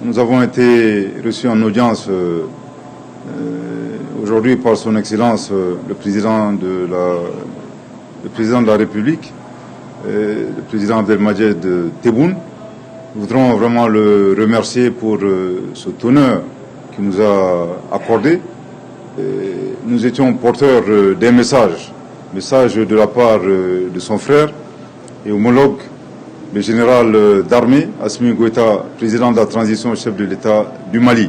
nous avons été reçus en audience aujourd'hui par son Excellence le président de la République, le président Abdelmadjid Tebboune. Nous voudrons vraiment le remercier pour cet honneur qu'il nous a accordé. Nous étions porteurs d'un message de la part de son frère et homologue, le général d'armée Assimi Goïta, président de la transition, chef de l'État du Mali.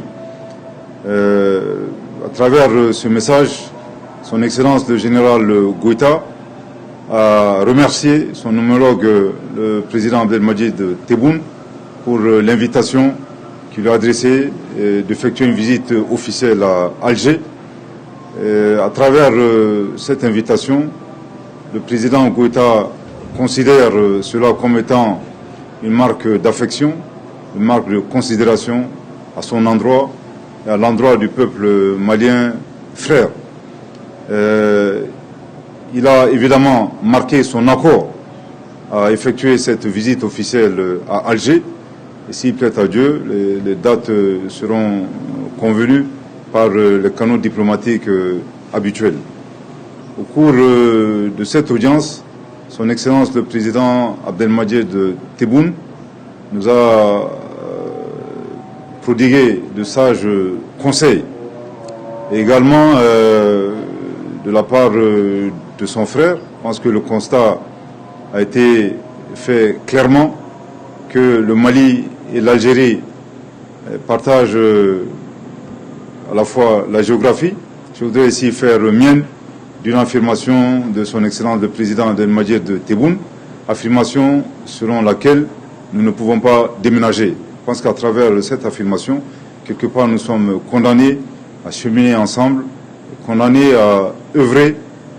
À travers ce message, son Excellence le général Goïta a remercié son homologue, le président Abdelmadjid Tebboune, pour l'invitation qu'il lui a adressée d'effectuer une visite officielle à Alger. À travers cette invitation, le président Goïta considère cela comme étant une marque d'affection, une marque de considération à son endroit et à l'endroit du peuple malien frère. Il a évidemment marqué son accord à effectuer cette visite officielle à Alger. Et s'il plaît à Dieu, les dates seront convenues par les canaux diplomatiques habituels. Au cours de cette audience, son Excellence le président Abdelmadjid Tebboune nous a prodigué de sages conseils. Et également de la part de son frère, je pense que le constat a été fait clairement que le Mali et l'Algérie partagent à la fois la géographie. Je voudrais ici faire mienne d'une affirmation de son Excellence le président Abdelmadjid Tebboune, affirmation selon laquelle nous ne pouvons pas déménager. Je pense qu'à travers cette affirmation, quelque part nous sommes condamnés à cheminer ensemble, condamnés à œuvrer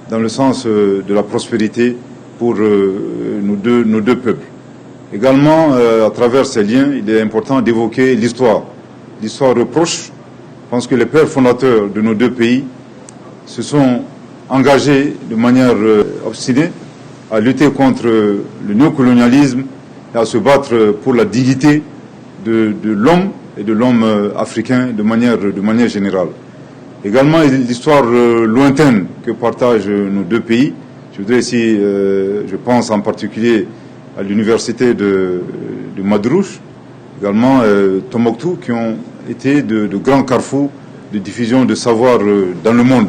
dans le sens de la prospérité pour nos deux peuples. Également, à travers ces liens, il est important d'évoquer l'histoire. L'histoire proche. Je pense que les pères fondateurs de nos deux pays se sont engagés de manière obstinée à lutter contre le néocolonialisme et à se battre pour la dignité de l'homme et de l'homme africain de manière générale. Également, l'histoire lointaine que partagent nos deux pays. Je voudrais ici, je pense en particulier à l'université de Madrouche, également Tombouctou, qui ont été de grands carrefours de diffusion de savoir dans le monde.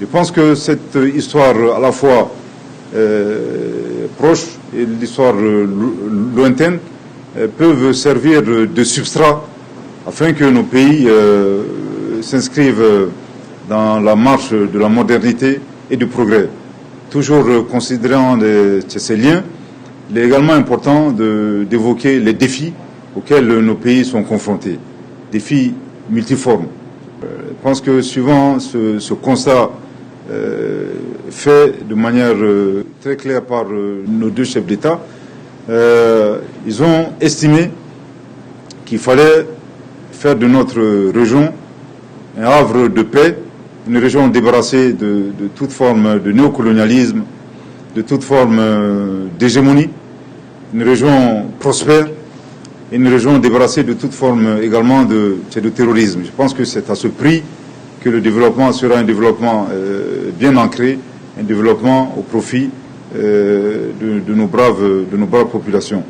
Je pense que cette histoire à la fois proche et l'histoire lointaine peuvent servir de substrat afin que nos pays s'inscrivent dans la marche de la modernité et du progrès. Toujours considérant ces liens, il est également important d'évoquer les défis auxquels nos pays sont confrontés, défis multiformes. Je pense que suivant ce constat fait de manière très claire par nos deux chefs d'État, ils ont estimé qu'il fallait faire de notre région un havre de paix, une région débarrassée de toute forme de néocolonialisme, de toute forme d'hégémonie, une région prospère, et une région débarrassée de toute forme également de terrorisme. Je pense que c'est à ce prix que le développement sera un développement bien ancré, un développement au profit de nos braves populations.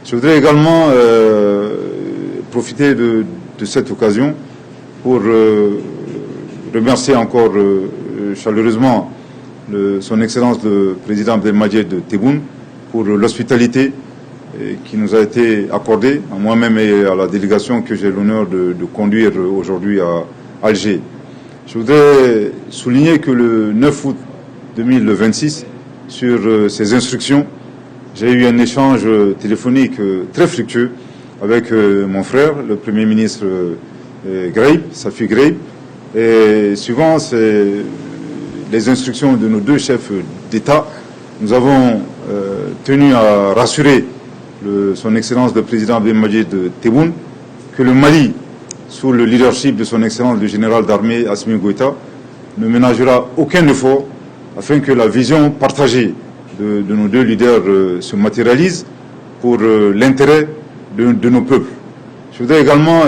Je voudrais également profiter de cette occasion pour remercier encore chaleureusement son Excellence le président Abdelmadjid Tebboune pour l'hospitalité qui nous a été accordée, à moi-même et à la délégation que j'ai l'honneur de conduire aujourd'hui à Alger. Je voudrais souligner que le 9 août 2026, sur ces instructions, j'ai eu un échange téléphonique très fructueux avec mon frère, le Premier ministre Graib, Safi Graib, et suivant les instructions de nos deux chefs d'État, nous avons tenu à rassurer son Excellence le président Abdelmadjid Tebboune que le Mali, sous le leadership de son Excellence le général d'armée Assimi Goïta, ne ménagera aucun effort afin que la vision partagée de nos deux leaders se matérialise pour l'intérêt de nos peuples. Je voudrais également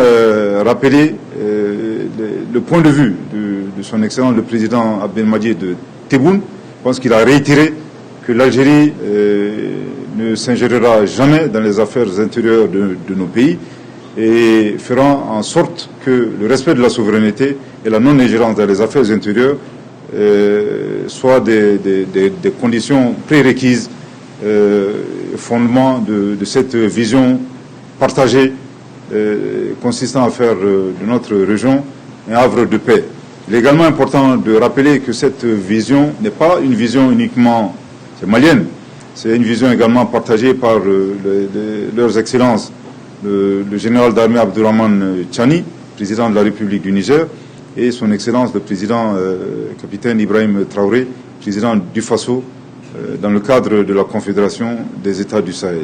rappeler le point de vue de son Excellence le Président Abdelmadjid Tebboune. Je pense qu'il a réitéré que l'Algérie ne s'ingérera jamais dans les affaires intérieures de nos pays et fera en sorte que le respect de la souveraineté et la non-ingérence dans les affaires intérieures soient des conditions prérequises, fondement de cette vision partagée consistant à faire de notre région un havre de paix. Il est également important de rappeler que cette vision n'est pas une vision uniquement malienne, c'est une vision également partagée par leurs excellences, le général d'armée Abdourahmane Tchani, président de la République du Niger, et son excellence le président capitaine Ibrahim Traoré, président du Faso, dans le cadre de la Confédération des États du Sahel.